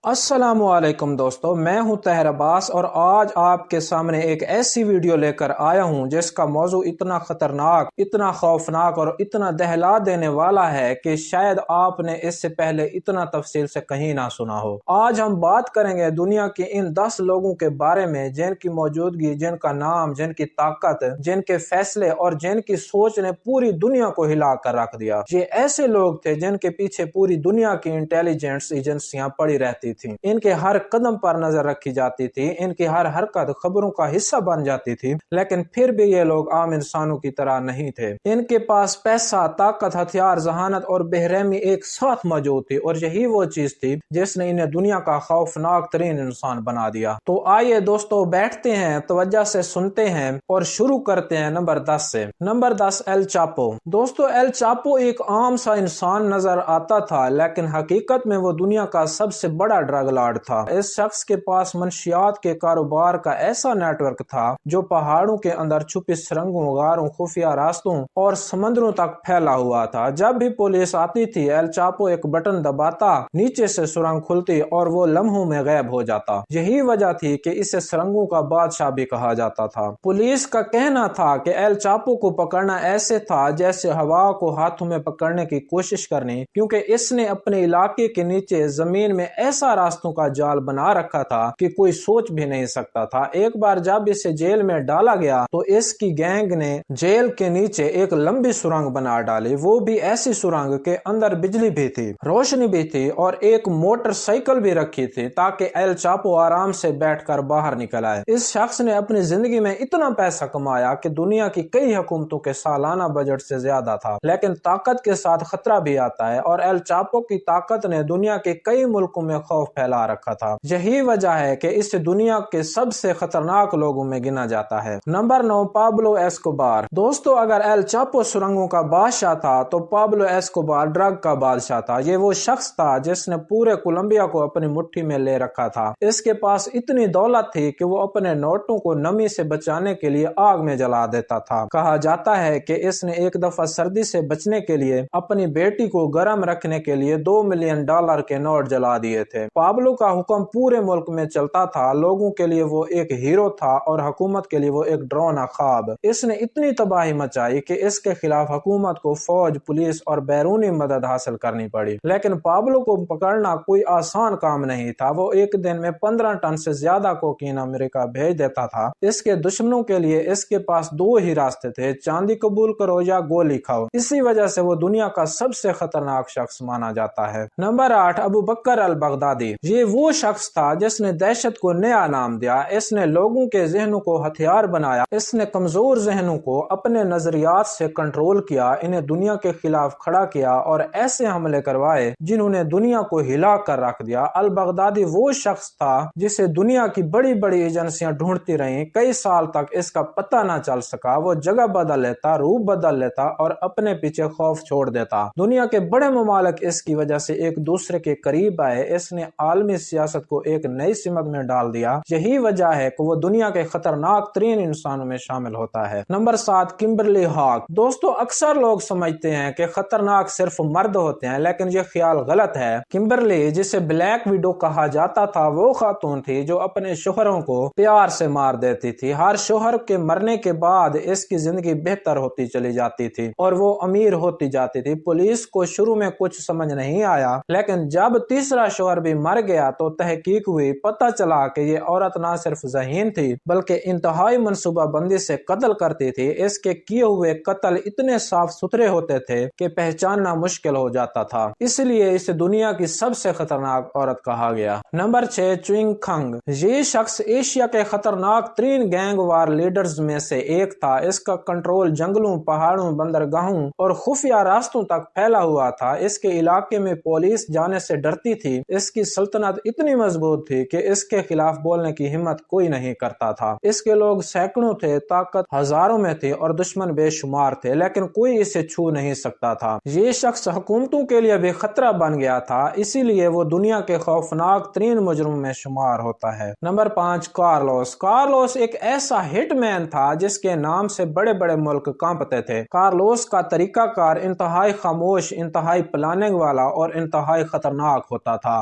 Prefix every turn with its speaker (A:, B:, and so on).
A: السلام علیکم دوستو، میں ہوں طاہر عباس اور آج آپ کے سامنے ایک ایسی ویڈیو لے کر آیا ہوں جس کا موضوع اتنا خطرناک، اتنا خوفناک اور اتنا دہلا دینے والا ہے کہ شاید آپ نے اس سے پہلے اتنا تفصیل سے کہیں نہ سنا ہو۔ آج ہم بات کریں گے دنیا کے ان 10 لوگوں کے بارے میں جن کی موجودگی، جن کا نام، جن کی طاقت، جن کے فیصلے اور جن کی سوچ نے پوری دنیا کو ہلا کر رکھ دیا۔ یہ ایسے لوگ تھے جن کے پیچھے پوری دنیا کی انٹیلیجنس ایجنسیاں پڑی رہتی تھی، ان کے ہر قدم پر نظر رکھی جاتی تھی، ان کی ہر حرکت خبروں کا حصہ بن جاتی تھی، لیکن پھر بھی یہ لوگ عام انسانوں کی طرح نہیں تھے۔ ان کے پاس پیسہ، طاقت، ہتھیار، ذہانت اور بے رحمی ایک ساتھ موجود تھی، اور یہی وہ چیز تھی جس نے انہیں دنیا کا خوفناک ترین انسان بنا دیا۔ تو آئیے دوستو، بیٹھتے ہیں، توجہ سے سنتے ہیں اور شروع کرتے ہیں نمبر 10 سے۔ Number 10، El Chapo. دوستو، ایل چاپو ایک عام سا انسان نظر آتا تھا، لیکن حقیقت میں وہ دنیا کا سب سے بڑا ڈرگ لارڈ تھا۔ اس شخص کے پاس منشیات کے کاروبار کا ایسا نیٹ ورک تھا جو پہاڑوں کے اندر چھپی سرنگوں، غاروں، خفیہ راستوں اور سمندروں تک پھیلا ہوا تھا۔ جب بھی پولیس آتی تھی، ایل چاپو ایک بٹن دباتا، نیچے سے سرنگ کھلتی اور وہ لمحوں میں غائب ہو جاتا۔ یہی وجہ تھی کہ اسے سرنگوں کا بادشاہ بھی کہا جاتا تھا۔ پولیس کا کہنا تھا کہ ایل چاپو کو پکڑنا ایسے تھا جیسے ہوا کو ہاتھوں میں پکڑنے کی کوشش کرنی، کیونکہ اس نے اپنے علاقے کے نیچے زمین میں ایسا راستوں کا جال بنا رکھا تھا کہ کوئی سوچ بھی نہیں سکتا تھا۔ ایک بار جب اسے جیل میں ڈالا گیا تو اس کی گینگ نے جیل کے نیچے ایک لمبی سرنگ بنا ڈالی، وہ بھی ایسی سرنگ کے اندر بجلی بھی تھی، روشنی بھی تھی اور ایک موٹر سائیکل بھی رکھی تھی تاکہ ایل چاپو آرام سے بیٹھ کر باہر نکل آئے۔ اس شخص نے اپنی زندگی میں اتنا پیسہ کمایا کہ دنیا کی کئی حکومتوں کے سالانہ بجٹ سے زیادہ تھا، لیکن طاقت کے ساتھ خطرہ بھی آتا ہے، اور ایل چاپو کی طاقت نے دنیا کے کئی ملکوں میں خوف پھیلا رکھا تھا۔ یہی وجہ ہے کہ اسے دنیا کے سب سے خطرناک لوگوں میں گنا جاتا ہے۔ Number 9، Pablo Escobar. دوستو، اگر ایل چاپو سرنگوں کا بادشاہ تھا تو پابلو ایسکوبار ڈرگ کا بادشاہ تھا۔ یہ وہ شخص تھا جس نے پورے کولمبیا کو اپنی مٹھی میں لے رکھا تھا۔ اس کے پاس اتنی دولت تھی کہ وہ اپنے نوٹوں کو نمی سے بچانے کے لیے آگ میں جلا دیتا تھا۔ کہا جاتا ہے کہ اس نے ایک دفعہ سردی سے بچنے کے لیے اپنی بیٹی کو گرم رکھنے کے لیے $2 ملین کے نوٹ جلا دیے تھے۔ پابلو کا حکم پورے ملک میں چلتا تھا، لوگوں کے لیے وہ ایک ہیرو تھا اور حکومت کے لیے وہ ایک ڈراؤنا خواب۔ اس نے اتنی تباہی مچائی کہ اس کے خلاف حکومت کو فوج، پولیس اور بیرونی مدد حاصل کرنی پڑی، لیکن پابلو کو پکڑنا کوئی آسان کام نہیں تھا۔ وہ ایک دن میں 15 ٹن سے زیادہ کوکین امریکہ بھیج دیتا تھا۔ اس کے دشمنوں کے لیے اس کے پاس 2 ہی راستے تھے، چاندی قبول کرو یا گولی کھاؤ۔ اسی وجہ سے وہ دنیا کا سب سے خطرناک شخص مانا جاتا ہے۔ نمبر 8، ابو بکر البغدادی۔ یہ وہ شخص تھا جس نے دہشت کو نیا نام دیا۔ اس نے لوگوں کے ذہنوں کو ہتھیار بنایا، اس نے کمزور ذہنوں کو اپنے نظریات سے کنٹرول کیا، انہیں دنیا کے خلاف کھڑا کیا اور ایسے حملے کروائے جنہوں نے دنیا کو ہلا کر رکھ دیا۔ البغدادی وہ شخص تھا جسے دنیا کی بڑی بڑی ایجنسیاں ڈھونڈتی رہیں، کئی سال تک اس کا پتہ نہ چل سکا۔ وہ جگہ بدل لیتا، روپ بدل لیتا اور اپنے پیچھے خوف چھوڑ دیتا۔ دنیا کے بڑے ممالک اس کی وجہ سے ایک دوسرے کے قریب آئے۔ اس نے عالمی سیاست کو ایک نئی سمت میں ڈال دیا۔ یہی وجہ ہے کہ وہ دنیا کے خطرناک ترین انسانوں میں شامل ہوتا ہے۔ Number 7، Kimberly Hawk. دوستو، اکثر لوگ سمجھتے ہیں کہ خطرناک صرف مرد ہوتے ہیں، لیکن یہ خیال غلط ہے۔ کمبرلی، جسے بلیک ویڈو کہا جاتا تھا، وہ خاتون تھی جو اپنے شوہروں کو پیار سے مار دیتی تھی۔ ہر شوہر کے مرنے کے بعد اس کی زندگی بہتر ہوتی چلی جاتی تھی اور وہ امیر ہوتی جاتی تھی۔ پولیس کو شروع میں کچھ سمجھ نہیں آیا، لیکن جب تیسرا شوہر بھی مر گیا تو تحقیق ہوئی، پتہ چلا کہ یہ عورت نہ صرف ذہین تھی بلکہ انتہائی منصوبہ بندی سے قتل کرتی تھی۔ اس کے کیے ہوئے قتل اتنے صاف ستھرے ہوتے تھے کہ پہچاننا مشکل ہو جاتا تھا، اس لیے اسے دنیا کی سب سے خطرناک عورت کہا گیا۔ نمبر 6، چوئنگ کھنگ۔ یہ شخص ایشیا کے خطرناک ترین گینگ وار لیڈرز میں سے ایک تھا۔ اس کا کنٹرول جنگلوں، پہاڑوں، بندرگاہوں اور خفیہ راستوں تک پھیلا ہوا تھا۔ اس کے علاقے میں پولیس جانے سے ڈرتی تھی۔ اس کی سلطنت اتنی مضبوط تھی کہ اس کے خلاف بولنے کی ہمت کوئی نہیں کرتا تھا۔ اس کے لوگ سینکڑوں تھے، طاقت ہزاروں میں تھی اور دشمن بے شمار تھے، لیکن کوئی اسے چھو نہیں سکتا تھا۔ یہ شخص حکومتوں کے لیے بھی خطرہ بن گیا تھا، اسی لیے وہ دنیا کے خوفناک ترین مجرموں میں شمار ہوتا ہے۔ Number 5، Carlos. کارلوس ایک ایسا ہٹ مین تھا جس کے نام سے بڑے بڑے ملک کانپتے تھے۔ کارلوس کا طریقہ کار انتہائی خاموش، انتہائی پلاننگ والا اور انتہائی خطرناک ہوتا تھا۔